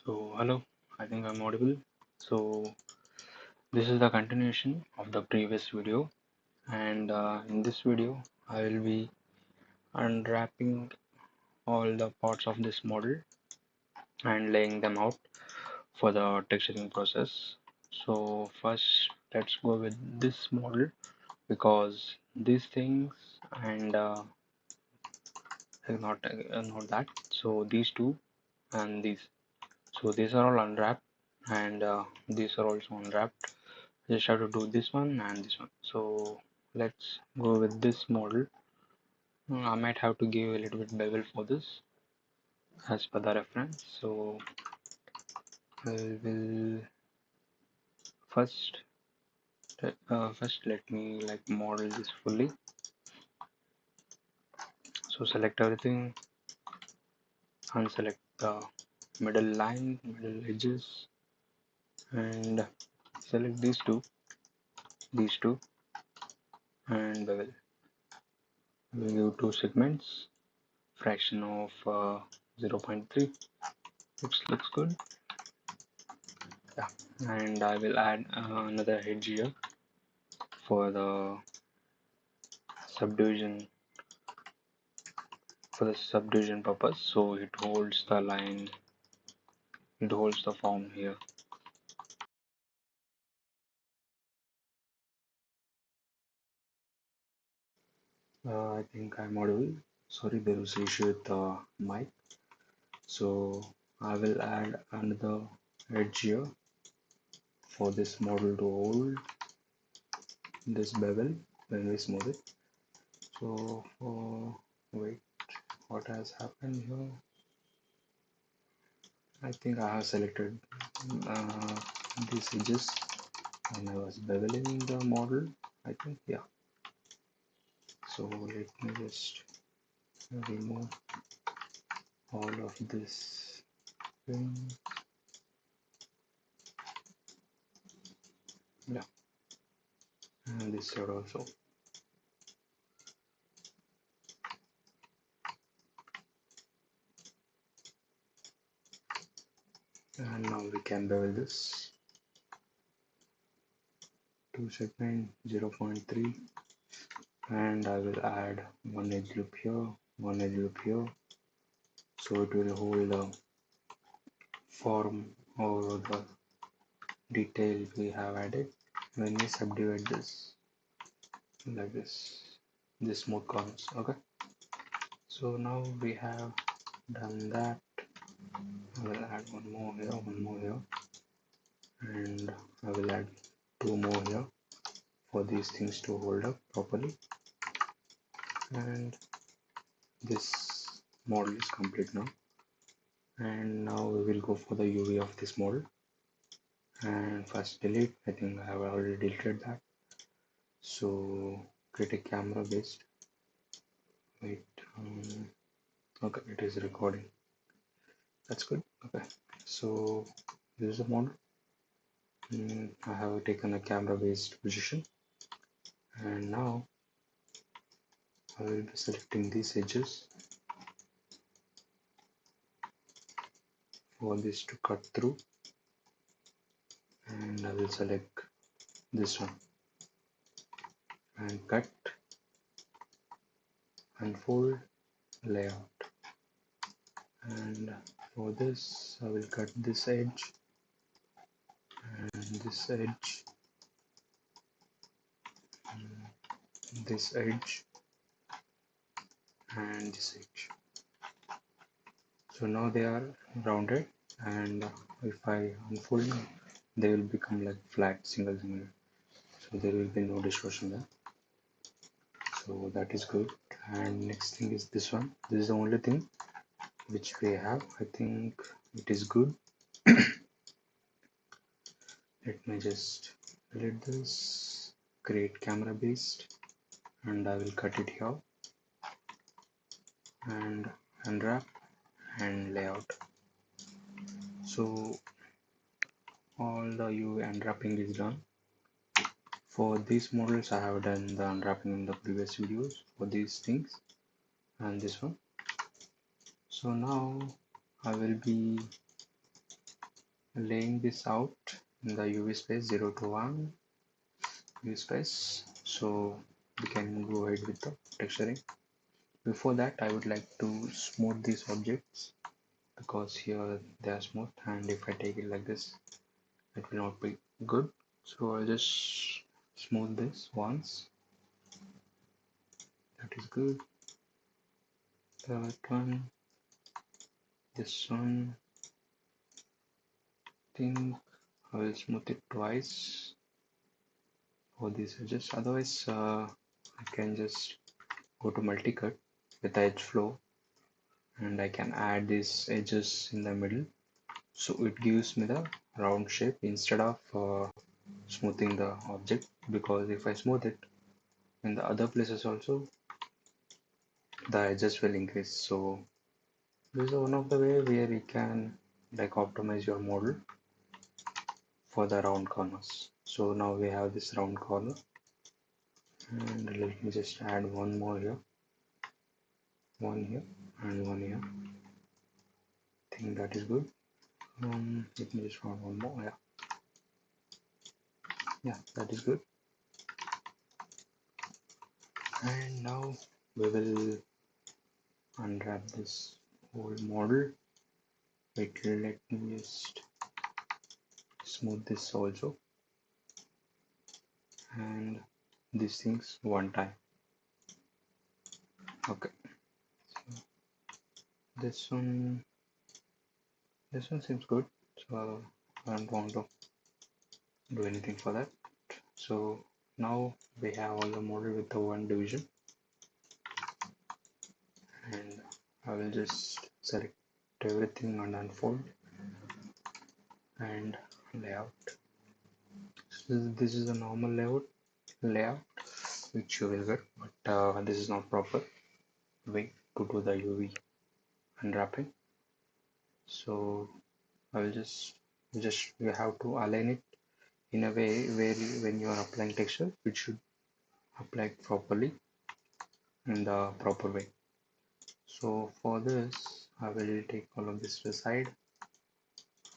So, hello, I think I'm audible. So, this is the continuation of the previous video, and in this video, I will be unwrapping all the parts of this model and laying them out for the texturing process. So, first, let's go with this model because these things and not that. So, these two and these. So, these are all unwrapped, and these are also unwrapped. Just have to do this one and this one. So let's go with this model. I might have to give a little bit bevel for this as per the reference. So I will first first let me like model this fully. So select everything, unselect the middle line, middle edges, and select these two, and bevel. We'll give two segments, fraction of 0.3. Looks good. Yeah, and I will add another edge here for the subdivision purpose, so it holds the line, it holds the form here. I think I'm audible. Sorry, there was an issue with the mic. So I will add another edge here for this model to hold this bevel when we smooth it. So wait, what has happened here? I think I have selected these edges and I was beveling the model, I think. Yeah, so let me just remove all of this thing. Yeah, and this side also. And now we can bevel this. 2 segment 0.3, and I will add one edge loop here, one edge loop here, so it will hold the form or the detail we have added when we subdivide this like this smooth corners. Okay, so now we have done that. I will add one more here, and I will add two more here for these things to hold up properly. And this model is complete now, and now we will go for the UV of this model. And first delete, I think I have already deleted that. So create a camera based. Wait, okay, it is recording. That's good. Okay, so this is the model. I have taken a camera based position, and now I will be selecting these edges for this to cut through, and I will select this one and cut, unfold, layout. And for this I will cut this edge and this edge, this edge and this edge. So now they are rounded, and if I unfold them, they will become like flat single, so there will be no distortion there. So that is good. And next thing is this one. This is the only thing which we have. I think it is good. Let me just delete this, create camera based, and I will cut it here and unwrap and layout. So all the UV unwrapping is done. For these models I have done the unwrapping in the previous videos for these things and this one. So now I will be laying this out in the UV space 0 to 1 UV space, so we can go ahead with the texturing. Before that, I would like to smooth these objects because here they are smooth, and if I take it like this, it will not be good. So I'll just smooth this once. That is good. That one, this one, I think I will smooth it twice for these edges. Otherwise, I can just go to multi-cut with the edge flow, and I can add these edges in the middle, so it gives me the round shape instead of smoothing the object, because if I smooth it in the other places also, the edges will increase. So this is one of the way where you can like optimize your model for the round corners. So now we have this round corner, and let me just add one more here, one here, and one here. I think that is good. Let me just add one more. Yeah, that is good. And now we will unwrap this whole model. Wait, let me just smooth this also, and these things one time. Okay, so this one seems good, so I don't want to do anything for that. So now we have all the model with the one division, and I will just select everything and unfold and layout. So this is a normal layout which you will get, but this is not proper way to do the UV unwrapping. So I will just you have to align it in a way where when you are applying texture, it should apply properly in the proper way. So for this, I will take all of this to the side,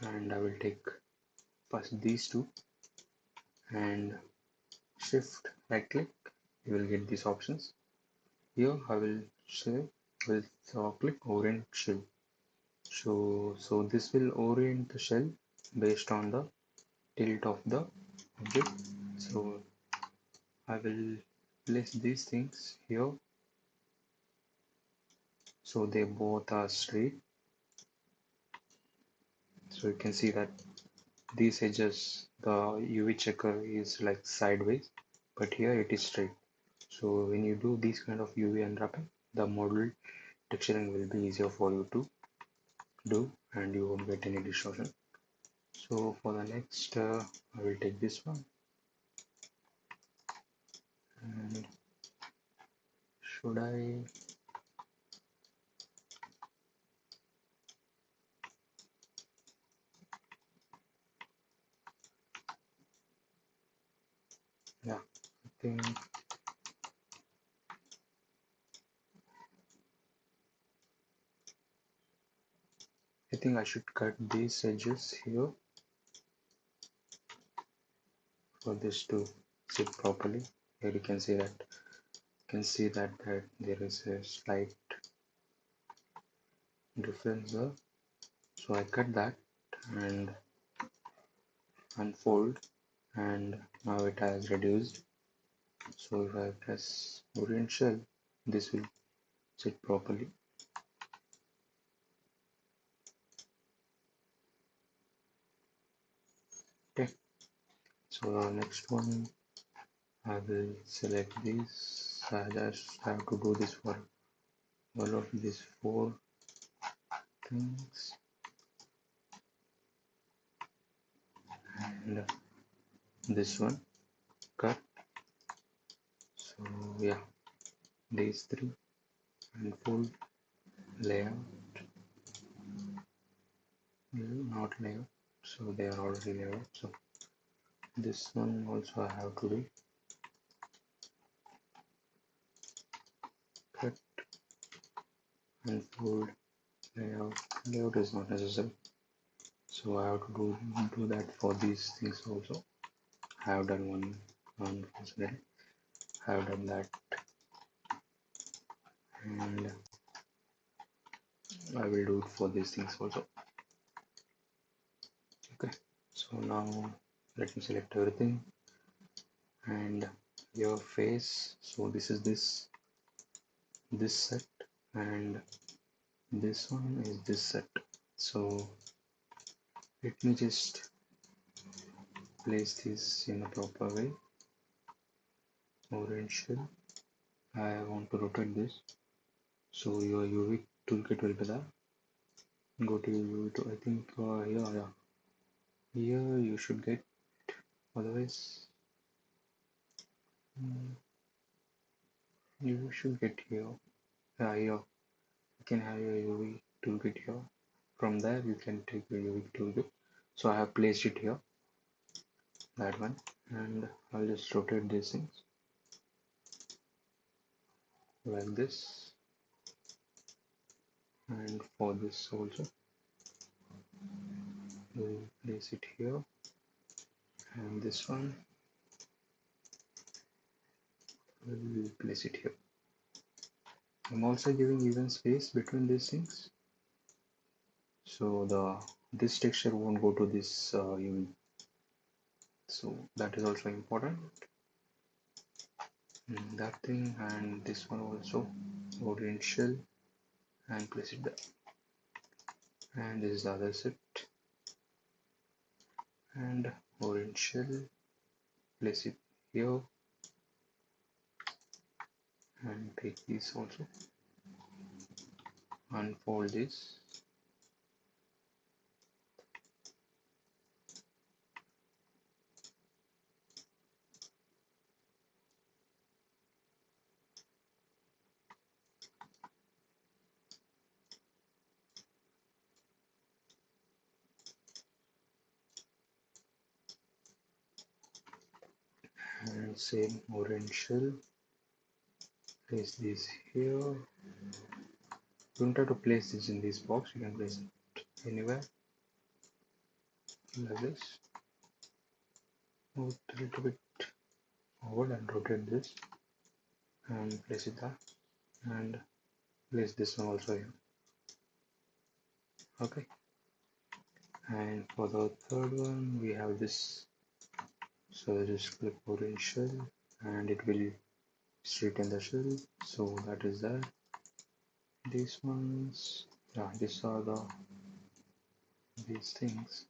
and I will take first these two and shift right click. You will get these options. Here I will say with click orient shell. So this will orient the shell based on the tilt of the object. So I will place these things here so they both are straight. So you can see that these edges, the UV checker is like sideways, but here it is straight. So when you do these kind of UV unwrapping, the model texturing will be easier for you to do, and you won't get any distortion. So for the next, I will take this one, and should I? Yeah, I think I should cut these edges here for this to sit properly. Here you can see that there is a slight difference there. So I cut that and unfold, and now it has reduced. So if I press orient shell, this will sit properly. Okay, so next one I will select this. I just have to do this for all of these four things, and this one cut. So yeah, these three, unfold, layout, not layout, so they are already layout. So this one also I have to do cut, unfold, layout. Layout is not necessary. So I have to do that for these things also. I have done one yesterday. I have done that, and I will do it for these things also. Okay, so now let me select everything and your face. So this is this set, and this one is this set. So let me just place this in a proper way. Orange shell. I want to rotate this. So your UV toolkit will be there. Go to UV to, I think yeah, here you should get, otherwise you should get here. Here you can have your UV toolkit here. From there you can take your UV toolkit. So I have placed it here, that one, and I'll just rotate these things like this, and for this also we'll place it here, and this one we'll place it here. I'm also giving even space between these things, so this texture won't go to this UV. So that is also important. That thing, and this one also, orange shell, and place it there. And this is the other set, and orange shell, place it here, and take this also, unfold this, and same orange shell, place this here. You don't have to place this in this box, you can place it anywhere like this. Move it a little bit forward and rotate this, and place it there, and place this one also here. Okay, and for the third one we have this. So just click orange shell, and it will straighten the shell. So that is that. These ones, yeah, these are these things.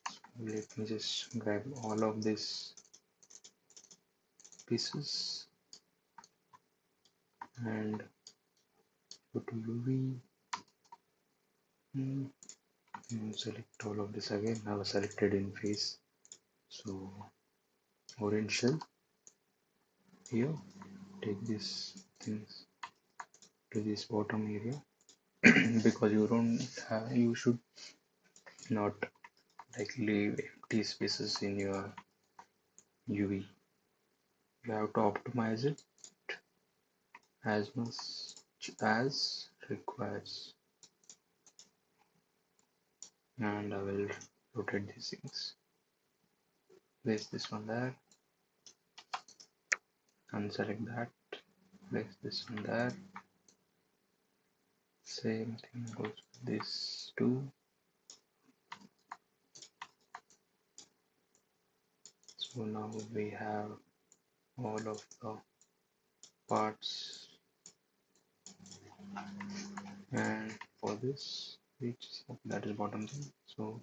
So let me just grab all of these pieces and go to UV, and select all of this again. Now selected in face. So orange shell here. Take these things to this bottom area because you don't have, you should not like leave empty spaces in your UV. You have to optimize it as much as requires, and I will rotate these things. Place this one there, unselect that, place this one there. Same thing goes with this too. So now we have all of the parts, and for this which that is bottom thing. So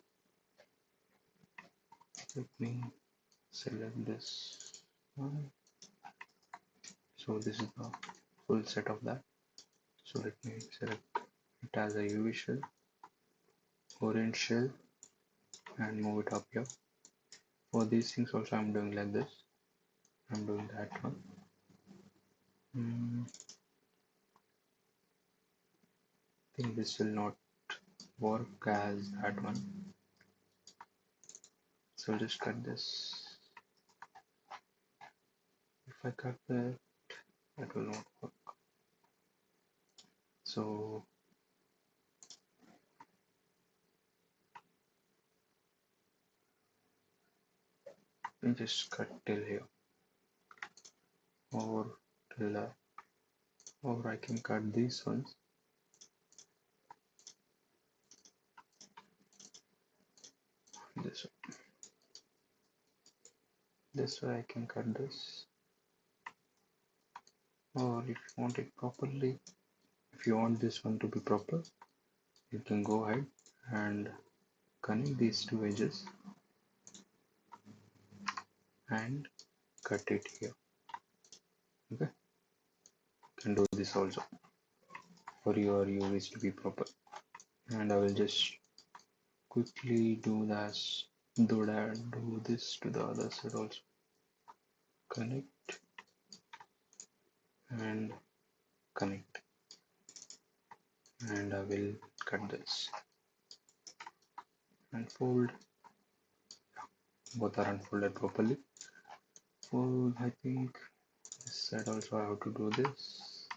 let me select this one. So this is the full set of that. So let me select it as a UV shell, orange shell, and move it up here. For these things also I'm doing like this. I'm doing that one. I think this will not work as that one. So I'll just cut this. If I cut that will not work. So me just cut till here, or till that, or I can cut these ones. This way I can cut this, or if you want it properly, if you want this one to be proper, you can go ahead and connect these two edges and cut it here. Okay, you can do this also for your UVs to be proper. And I will just quickly do this to the other side also. Connect and connect, and I will cut this and fold. Both are unfolded properly. Fold. I think this side also I have to do this.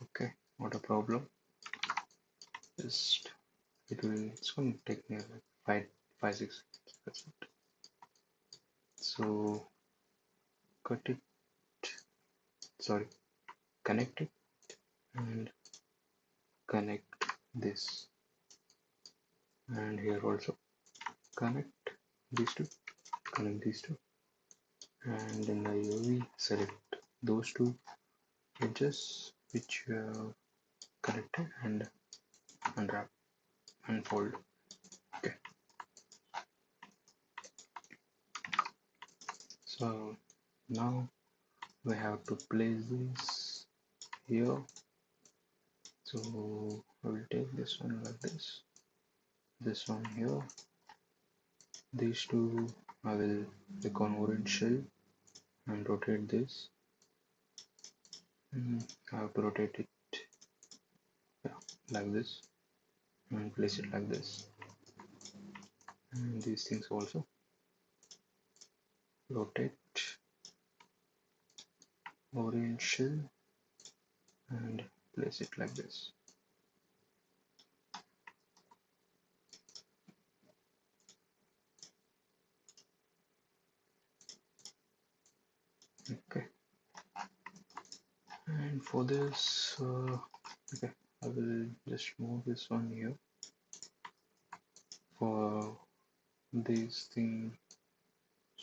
Okay, not a problem. Just it's going to take me like 5, 6 seconds. That's it. So cut it. Sorry, connect it and connect this, and here also connect these two. Connect these two, and in the UV select those two edges which you have connected and unwrap and fold. Okay, so now we have to place this here. So I will take this one like this one here, these two I will click on orange shell and rotate this. I have to rotate it, yeah, like this, and place it like this, and these things also rotate orange shell and place it like this. Okay, and for this okay, I will just move this one here for these things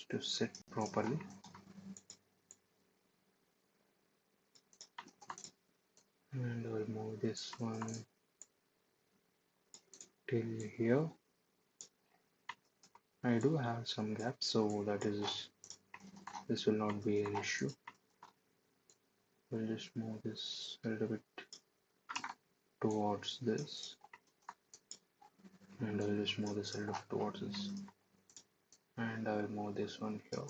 to sit properly. And I will move this one till here. I do have some gaps, so this will not be an issue. We'll just move this a little bit towards this, and I'll just move this a little bit towards this, and I will move this one here.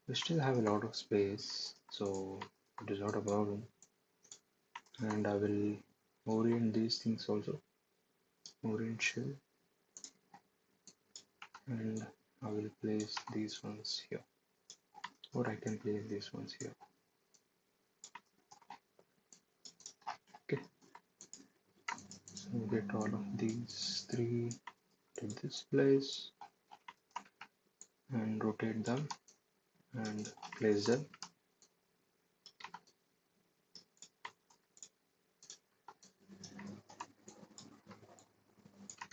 We still have a lot of space, so it is not a problem. And I will orient these things also, orient shell, and I will place these ones here, or I can place these ones here. Okay, so get all of these three to this place and rotate them and place them.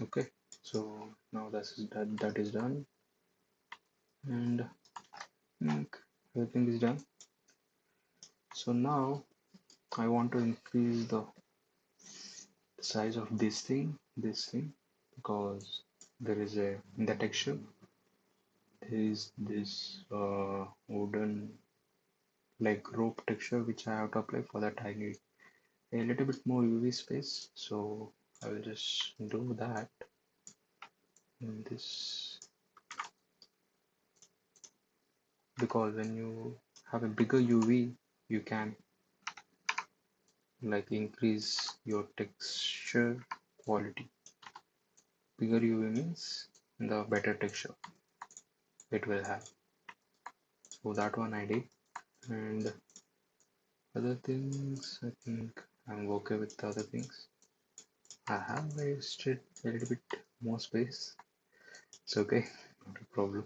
Okay, so now that is done, and I think everything is done. So now I want to increase the size of this thing, because there is a in the texture there is this wooden like rope texture which I have to apply. For that I need a little bit more UV space, so I will just do that in this, because when you have a bigger UV you can like increase your texture quality. Bigger UV means the better texture it will have. So that one I did, and other things I think I'm okay with the other things. I have wasted a little bit more space. It's okay. not a problem.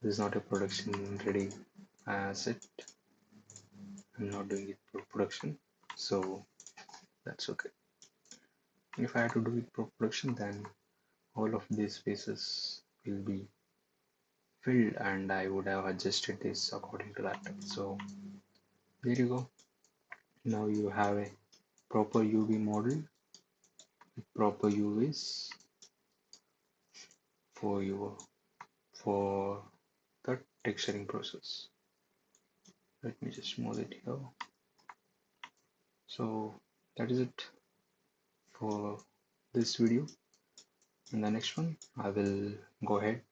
This is not a production ready asset. I'm not doing it for production, so that's okay. If I had to do it for production, then all of these spaces will be filled and I would have adjusted this according to that. So there you go. Now you have a proper UV model with proper UVs for your for the texturing process. Let me just move it here. So that is it for this video. In the next one, I will go ahead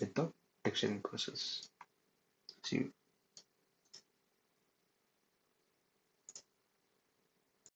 with the texturing process. See you.